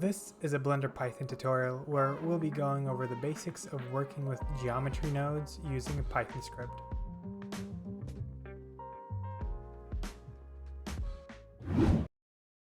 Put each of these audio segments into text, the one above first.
This is a Blender Python tutorial where we'll be going over the basics of working with geometry nodes using a Python script.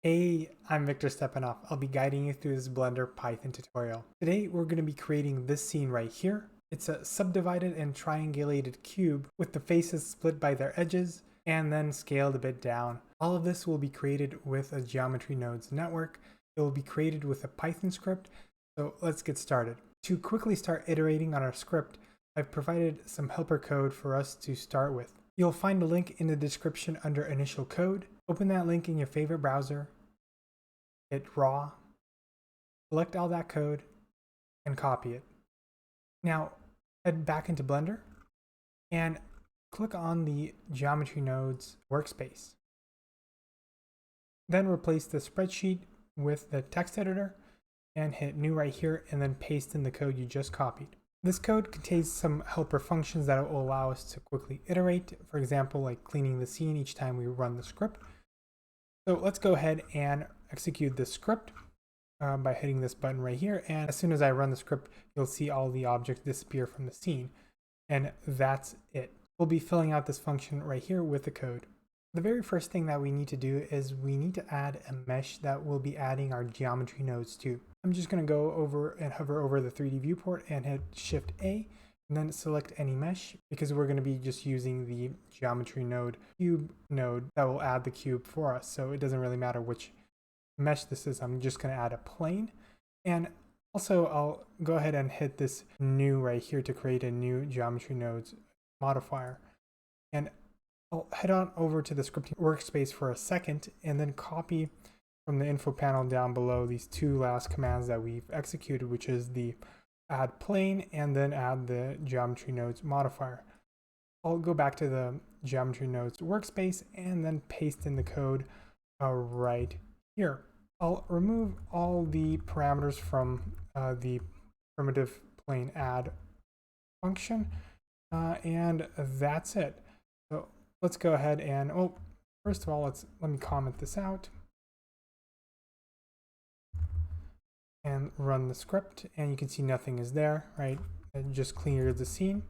Hey, I'm Victor Stepanoff. I'll be guiding you through this Blender Python tutorial. Today we're going to be creating this scene right here. It's a subdivided and triangulated cube with the faces split by their edges and then scaled a bit down. All of this will be created with a geometry nodes network. It will be created with a Python script, so let's get started. To quickly start iterating on our script, I've provided some helper code for us to start with. You'll find a link in the description under initial code. Open that link in your favorite browser, hit raw, select all that code, and copy it. Now head back into Blender and click on the geometry nodes workspace. Then replace the spreadsheet with the text editor and hit new right here and then paste in the code you just copied. This code contains some helper functions that will allow us to quickly iterate, for example, like cleaning the scene each time we run the script. So let's go ahead and execute this script by hitting this button right here. And as soon as I run the script, you'll see all the objects disappear from the scene. And that's it. We'll be filling out this function right here with the code. The very first thing that we need to do is we need to add a mesh that we'll be adding our geometry nodes to. I'm just going to go over and hover over the 3D viewport and hit Shift A and then select any mesh because we're going to be just using the geometry node cube node that will add the cube for us. So it doesn't really matter which mesh this is. I'm just going to add a plane. And also I'll go ahead and hit this new right here to create a new geometry nodes modifier. And I'll head on over to the scripting workspace for a second and then copy from the info panel down below these two last commands that we've executed, which is the add plane and then add the geometry nodes modifier. I'll go back to the geometry nodes workspace and then paste in the code right here. I'll remove all the parameters from the primitive plane add function and that's it. So let's go ahead and, first of all, let me comment this out and run the script, and you can see nothing is there, right? It just cleared the scene.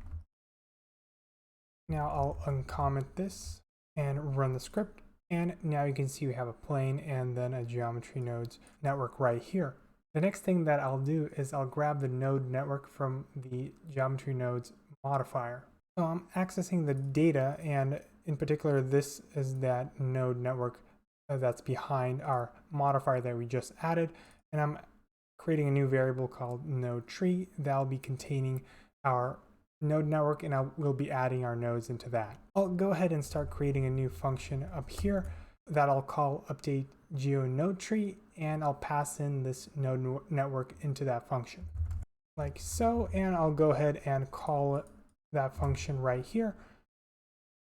Now I'll uncomment this and run the script, and now you can see we have a plane and then a geometry nodes network right here. The next thing that I'll do is I'll grab the node network from the geometry nodes modifier. So I'm accessing the data, and in particular, this is that node network that's behind our modifier that we just added. And I'm creating a new variable called node tree that'll be containing our node network, and we'll be adding our nodes into that. I'll go ahead and start creating a new function up here that I'll call update Geo Node tree, and I'll pass in this node network into that function like so. And I'll go ahead and call that function right here.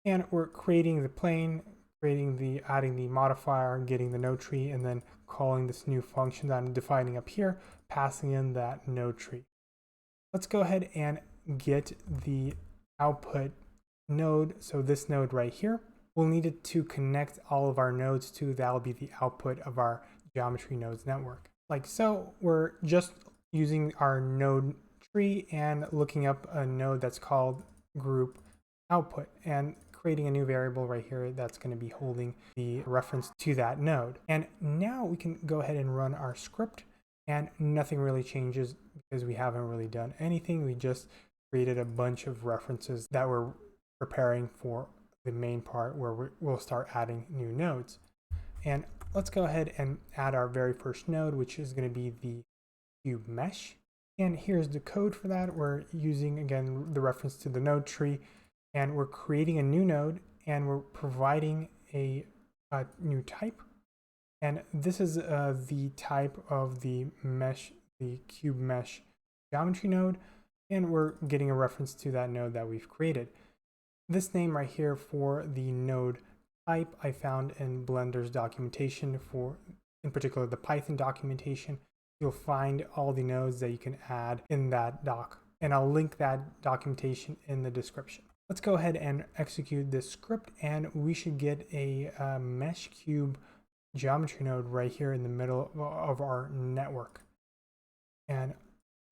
And we're creating the plane, adding the modifier, getting the node tree, and then calling this new function that I'm defining up here, passing in that node tree. Let's go ahead and get the output node. So this node right here, we'll need it to connect all of our nodes to. That'll be the output of our geometry nodes network. Like so, we're just using our node tree and looking up a node that's called group output and creating a new variable right here that's going to be holding the reference to that node. And now we can go ahead and run our script, and nothing really changes because we haven't really done anything. We just created a bunch of references that we're preparing for the main part where we'll start adding new nodes. And let's go ahead and add our very first node, which is going to be the cube mesh. And here's the code for that. We're using, again, the reference to the node tree, and we're creating a new node, and we're providing a new type. And this is the type of the mesh, the cube mesh geometry node, and we're getting a reference to that node that we've created. This name right here for the node type I found in Blender's documentation for, in particular, the Python documentation. You'll find all the nodes that you can add in that doc, and I'll link that documentation in the description. Let's go ahead and execute this script, and we should get a mesh cube geometry node right here in the middle of our network. And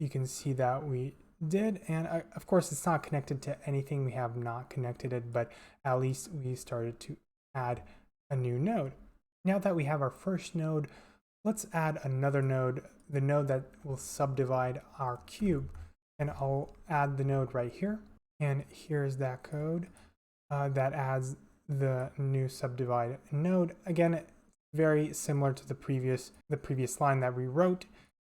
you can see that we did, and of course it's not connected to anything. We have not connected it, but at least we started to add a new node. Now that we have our first node, let's add another node, the node that will subdivide our cube. And I'll add the node right here. And here's that code that adds the new subdivide node. Again, very similar to the previous line that we wrote.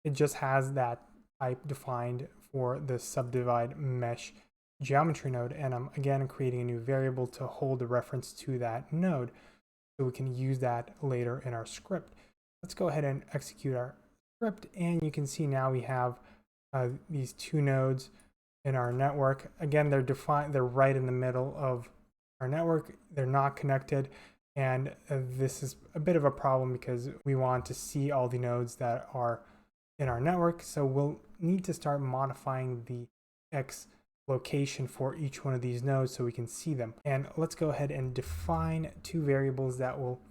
It just has that type defined for the subdivide mesh geometry node. And I'm again creating a new variable to hold a reference to that node, so we can use that later in our script. Let's go ahead and execute our script, and you can see now we have these two nodes in our network. Again, they're right in the middle of our network. They're not connected, and this is a bit of a problem because we want to see all the nodes that are in our network. So we'll need to start modifying the X location for each one of these nodes so we can see them. And let's go ahead and define two variables that will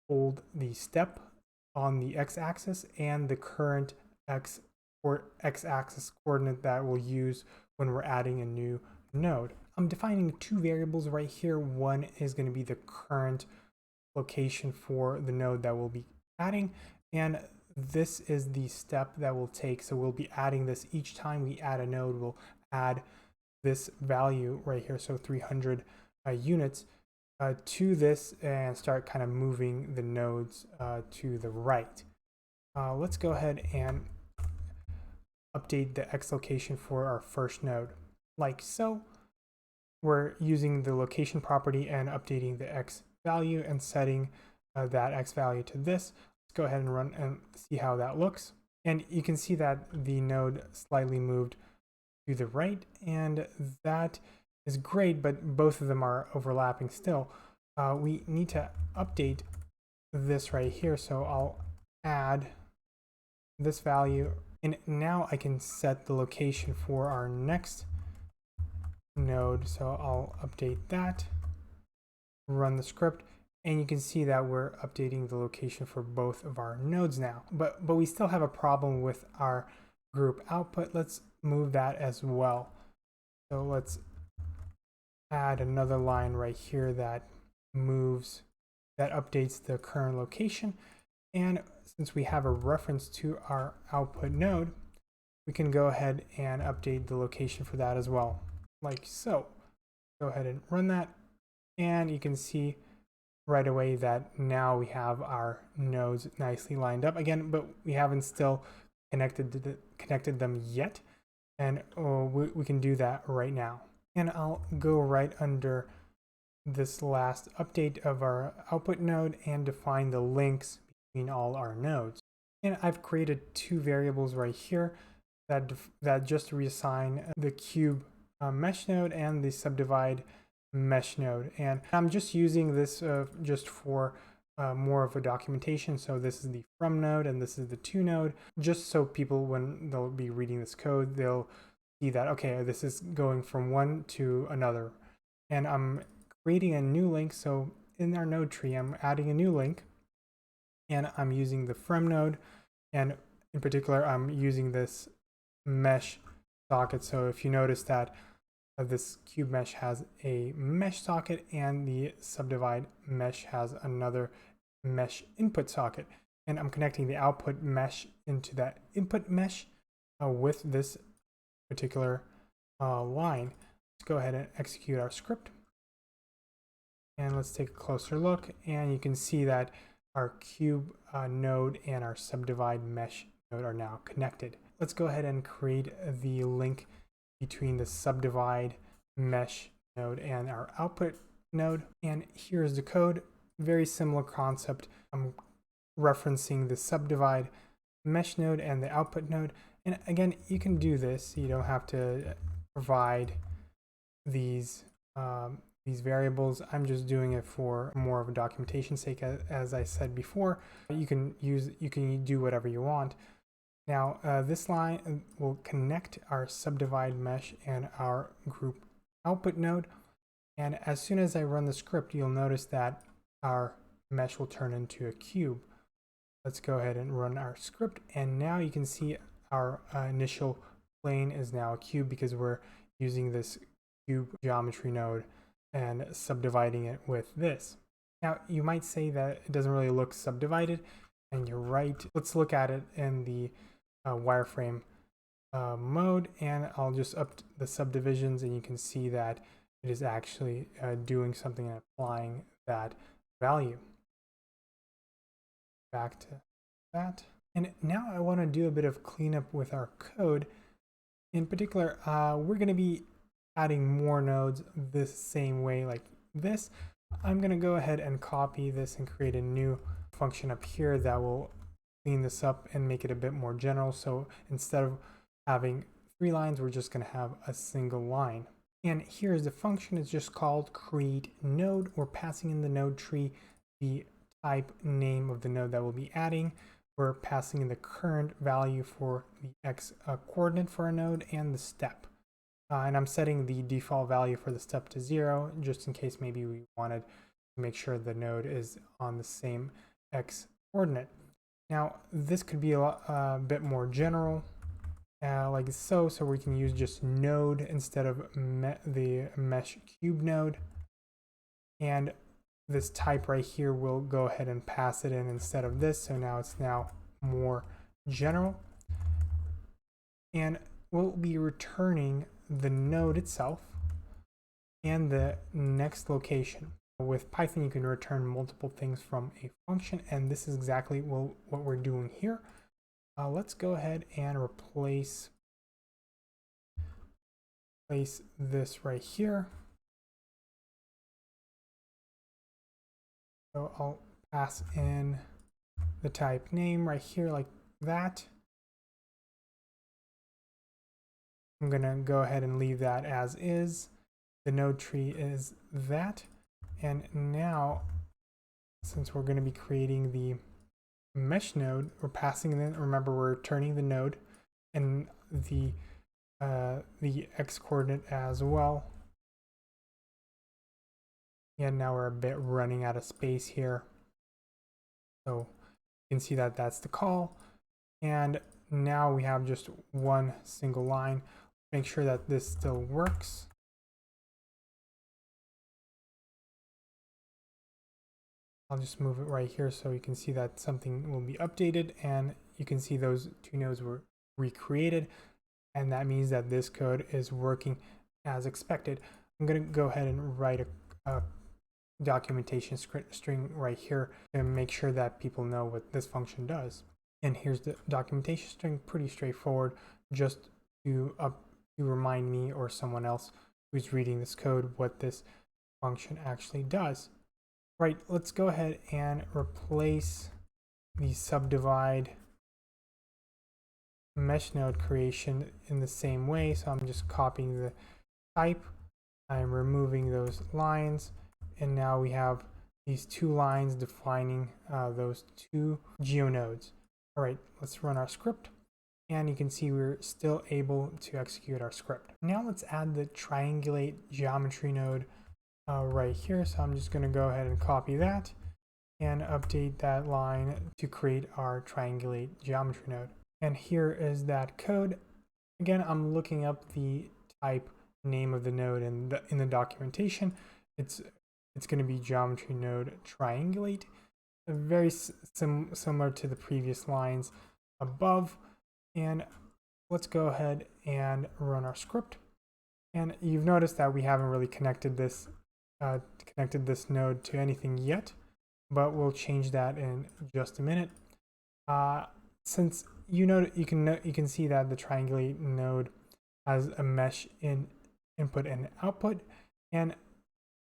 hold the step on the x-axis and the current x-axis coordinate that we'll use when we're adding a new node. I'm defining two variables right here. One is going to be the current location for the node that we'll be adding, and this is the step that we'll take. So we'll be adding this each time we add a node. We'll add this value right here, so 300 units to this, and start kind of moving the nodes to the right. Let's go ahead and update the x location for our first node, like so. We're using the location property and updating the x value and setting that x value to this. Let's go ahead and run and see how that looks. And you can see that the node slightly moved to the right, and that is great, but both of them are overlapping still. We need to update this right here, so I'll add this value, and now I can set the location for our next node. So I'll update that, run the script, and you can see that we're updating the location for both of our nodes now. But we still have a problem with our group output. Let's move that as well. So let's add another line right here that updates the current location. And since we have a reference to our output node, we can go ahead and update the location for that as well, like so. Go ahead and run that, and you can see right away that now we have our nodes nicely lined up again, but we haven't still connected them yet, and we can do that right now. And I'll go right under this last update of our output node and define the links between all our nodes. And I've created two variables right here that just reassign the cube mesh node and the subdivide mesh node. And I'm just using this just for more of a documentation. So this is the from node and this is the to node, just so people, when they'll be reading this code, they'll see that, okay, this is going from one to another. And I'm creating a new link. So in our node tree, I'm adding a new link, and I'm using the from node, and in particular, I'm using this mesh socket. So if you notice that this cube mesh has a mesh socket and the subdivide mesh has another mesh input socket, and I'm connecting the output mesh into that input mesh with this particular line. Let's go ahead and execute our script, and let's take a closer look, and you can see that our cube node and our subdivide mesh node are now connected. Let's go ahead and create the link between the subdivide mesh node and our output node. And here's the code. Very similar concept. I'm referencing the subdivide mesh node and the output node. And again, you can do this. You don't have to provide these variables. I'm just doing it for more of a documentation sake. As I said before, you can do whatever you want. Now, this line will connect our subdivide mesh and our group output node. And as soon as I run the script, you'll notice that our mesh will turn into a cube. Let's go ahead and run our script. And now you can see our initial plane is now a cube because we're using this cube geometry node and subdividing it with this. Now you might say that it doesn't really look subdivided, and you're right. Let's look at it in the wireframe mode, and I'll just up the subdivisions, and you can see that it is actually doing something and applying that value. Back to that. And now I want to do a bit of cleanup with our code. In particular, we're going to be adding more nodes this same way like this. I'm going to go ahead and copy this and create a new function up here that will clean this up and make it a bit more general. So instead of having 3 lines, we're just going to have a single line. And here's the function. It's just called create node. We're passing in the node tree the type name of the node that we'll be adding. We're passing in the current value for the x coordinate for a node and the step. And I'm setting the default value for the step to 0, just in case maybe we wanted to make sure the node is on the same x coordinate. Now, this could be a bit more general, like so we can use just node instead of the mesh cube node. And this type right here, we'll go ahead and pass it in instead of this. So now it's now more general. And we'll be returning the node itself and the next location. With Python, you can return multiple things from a function, and this is exactly what we're doing here. Let's go ahead and replace this right here. So I'll pass in the type name right here like that. I'm gonna go ahead and leave that as is. The node tree is that. And now, since we're gonna be creating the mesh node, we're passing in, remember we're returning the node and the x coordinate as well. And now we're a bit running out of space here. So you can see that that's the call. And now we have just one single line. Make sure that this still works. I'll just move it right here so you can see that something will be updated, and you can see those 2 nodes were recreated, and that means that this code is working as expected. I'm going to go ahead and write a documentation string right here to make sure that people know what this function does. And here's the documentation string, pretty straightforward, just to remind me or someone else who's reading this code what this function actually does. Right, let's go ahead and replace the subdivide mesh node creation in the same way. So I'm just copying the type, I'm removing those lines, and now we have these 2 lines defining those 2 geo nodes. All right, let's run our script, and you can see we're still able to execute our script. Now let's add the triangulate geometry node right here. So I'm just going to go ahead and copy that and update that line to create our triangulate geometry node. And here is that code. Again, I'm looking up the type name of the node in the documentation. It's going to be geometry node triangulate, very similar to the previous lines above. And let's go ahead and run our script. And you've noticed that we haven't really connected this node to anything yet, but we'll change that in just a minute. Since you can see that the triangulate node has a mesh in input and output, and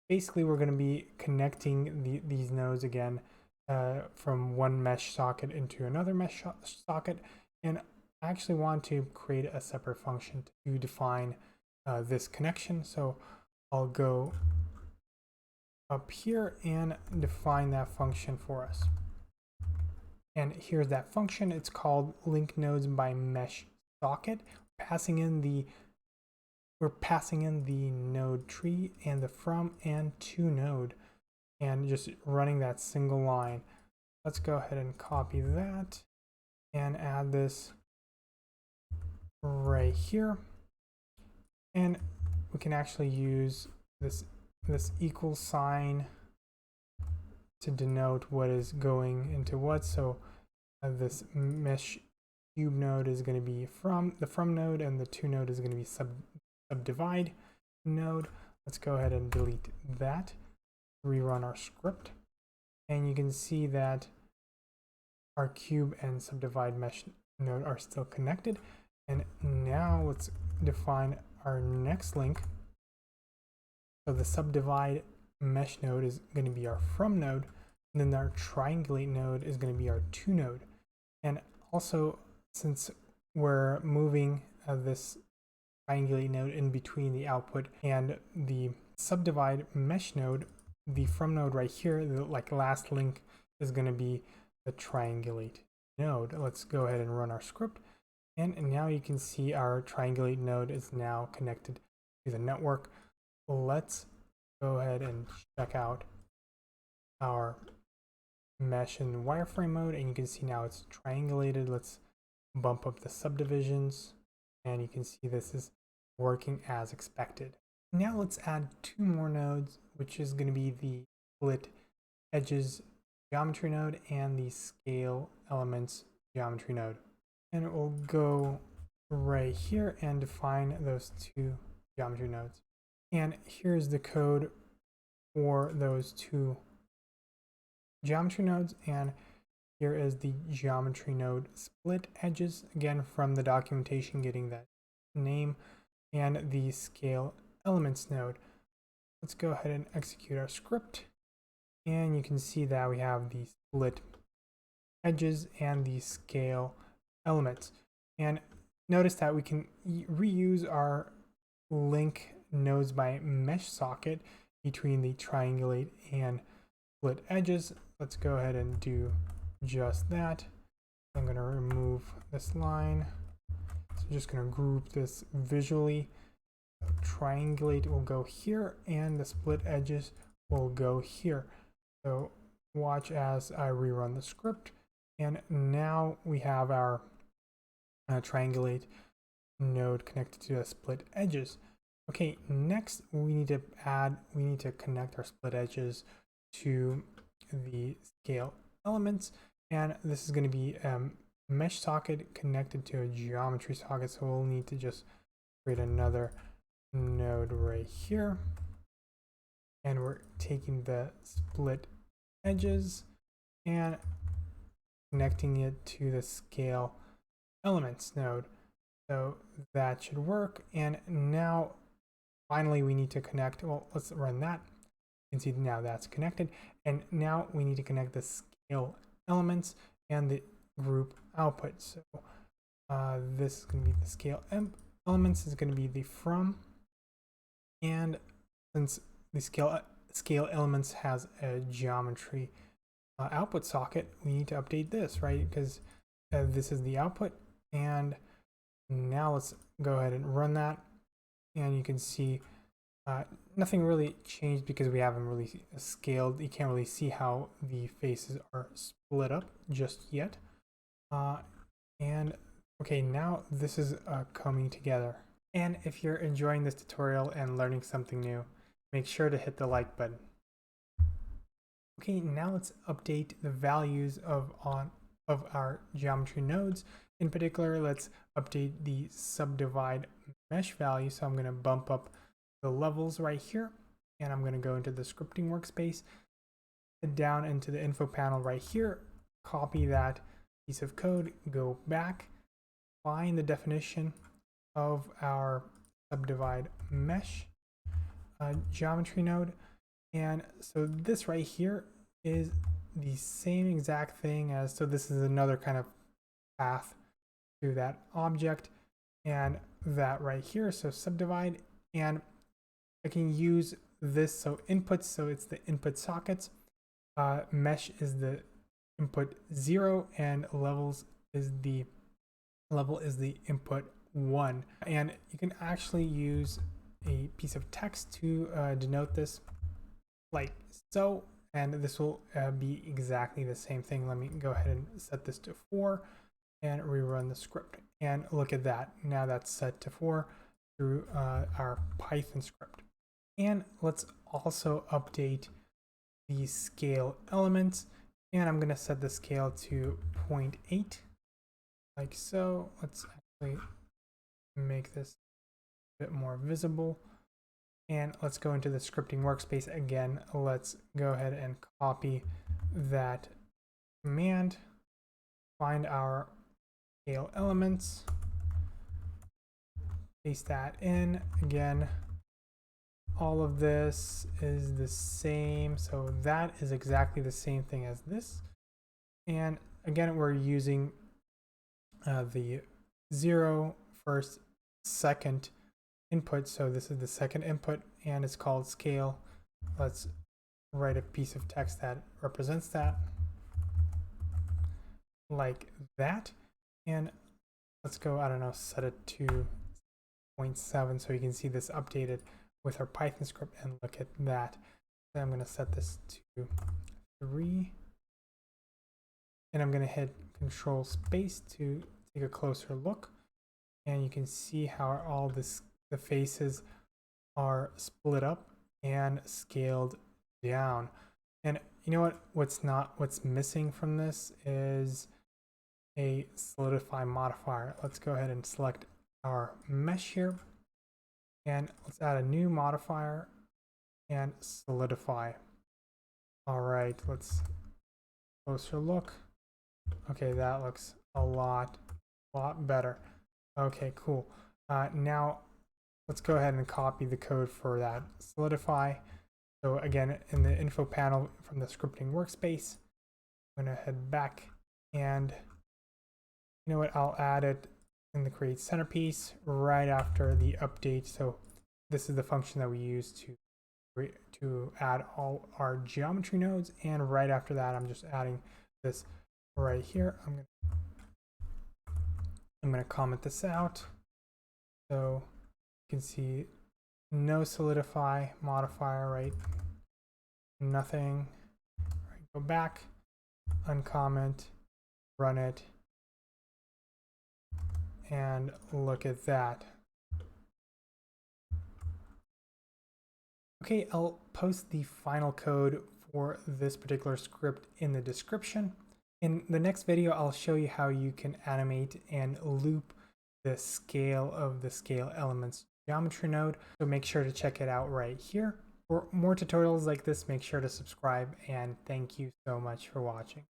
basically we're going to be connecting these nodes again from one mesh socket into another mesh socket, and I actually want to create a separate function to define this connection. So I'll go up here and define that function for us. And here's that function. It's called link nodes by mesh socket. We're passing in the node tree and the from and to node, and just running that single line. let's go ahead and copy that and add this right here. And we can actually use this equal sign to denote what is going into what. So this mesh cube node is going to be the from node, and the to node is going to be subdivide node. Let's go ahead and delete that, rerun our script, and you can see that our cube and subdivide mesh node are still connected. And now let's define our next link. So the subdivide mesh node is going to be our from node, and then our triangulate node is going to be our to node. And also, since we're moving this triangulate node in between the output and the subdivide mesh node, the from node right here, the last link, is going to be the triangulate node. Let's go ahead and run our script, and now you can see our triangulate node is now connected to the network. Let's go ahead and check out our mesh in wireframe mode, and you can see now it's triangulated. Let's bump up the subdivisions, and you can see this is working as expected. Now let's add two more nodes, which is going to be the split edges geometry node and the scale elements geometry node. And we'll go right here and define those two geometry nodes. And here's the code for those two geometry nodes, and here is the geometry node split edges, again from the documentation, getting that name, and the scale elements node. Let's go ahead and execute our script, and you can see that we have the split edges and the scale elements. And notice that we can reuse our link nodes by mesh socket between the triangulate and split edges. Let's go ahead and do just that. I'm going to remove this line. So I'm just going to group this visually. Triangulate will go here, and the split edges will go here. So watch as I rerun the script, and now we have our triangulate node connected to the split edges. Okay, next we need to connect our split edges to the scale elements, and this is going to be a mesh socket connected to a geometry socket, so we'll need to just create another node right here, and we're taking the split edges and connecting it to the scale elements node. So that should work. And now finally we need to connect, well, let's run that. You can see now that's connected, and now we need to connect the scale elements and the group output. So this is going to be the scale elements, is going to be the from, and since the scale elements has a geometry output socket, we need to update this, right? Because this is the output. And now let's go ahead and run that, and you can see nothing really changed because we haven't really scaled. You can't really see how the faces are split up just yet. And okay, now this is coming together. And if you're enjoying this tutorial and learning something new, make sure to hit the like button. Okay, now let's update the values of our geometry nodes. In particular, let's update the subdivide mesh value. So I'm going to bump up the levels right here, and I'm going to go into the scripting workspace, down into the info panel right here, copy that piece of code, go back, find the definition of our subdivide mesh geometry node. And so this right here is the same exact thing as, so this is another kind of path to that object, and that right here, so subdivide, and I can use this, so inputs, so it's the input sockets, mesh is the input 0, and levels is the input 1. And you can actually use a piece of text to denote this, like so, and this will be exactly the same thing. Let me go ahead and set this to 4 and rerun the script. And look at that. Now that's set to 4 through our Python script. And let's also update the scale elements. And I'm going to set the scale to 0.8, like so. Let's actually make this a bit more visible. And let's go into the scripting workspace again. Let's go ahead and copy that command, find our scale elements, paste that in. Again, all of this is the same, so that is exactly the same thing as this. And again, we're using the 0, 1st, 2nd input, so this is the 2nd input and it's called scale. Let's write a piece of text that represents that, like that. And let's go, I don't know, set it to 0.7 so you can see this updated with our Python script. And look at that. Then I'm going to set this to 3, and I'm going to hit Control Space to take a closer look. And you can see how all the faces are split up and scaled down. And you know what's missing from this is a solidify modifier. Let's go ahead and select our mesh here, and let's add a new modifier and solidify. All right, let's closer look. Okay, that looks a lot better. Okay, cool. Now let's go ahead and copy the code for that solidify. So again, in the info panel from the scripting workspace, I'm going to head back, and you know what, I'll add it in the create centerpiece right after the update. So this is the function that we use to add all our geometry nodes, and right after that I'm just adding this right here. I'm going to comment this out so you can see no solidify modifier, right? Nothing. Right, go back, uncomment, run it, and look at that. Okay, I'll post the final code for this particular script in the description. In the next video, I'll show you how you can animate and loop the scale of the scale elements geometry node. So make sure to check it out right here. For more tutorials like this, make sure to subscribe, and thank you so much for watching.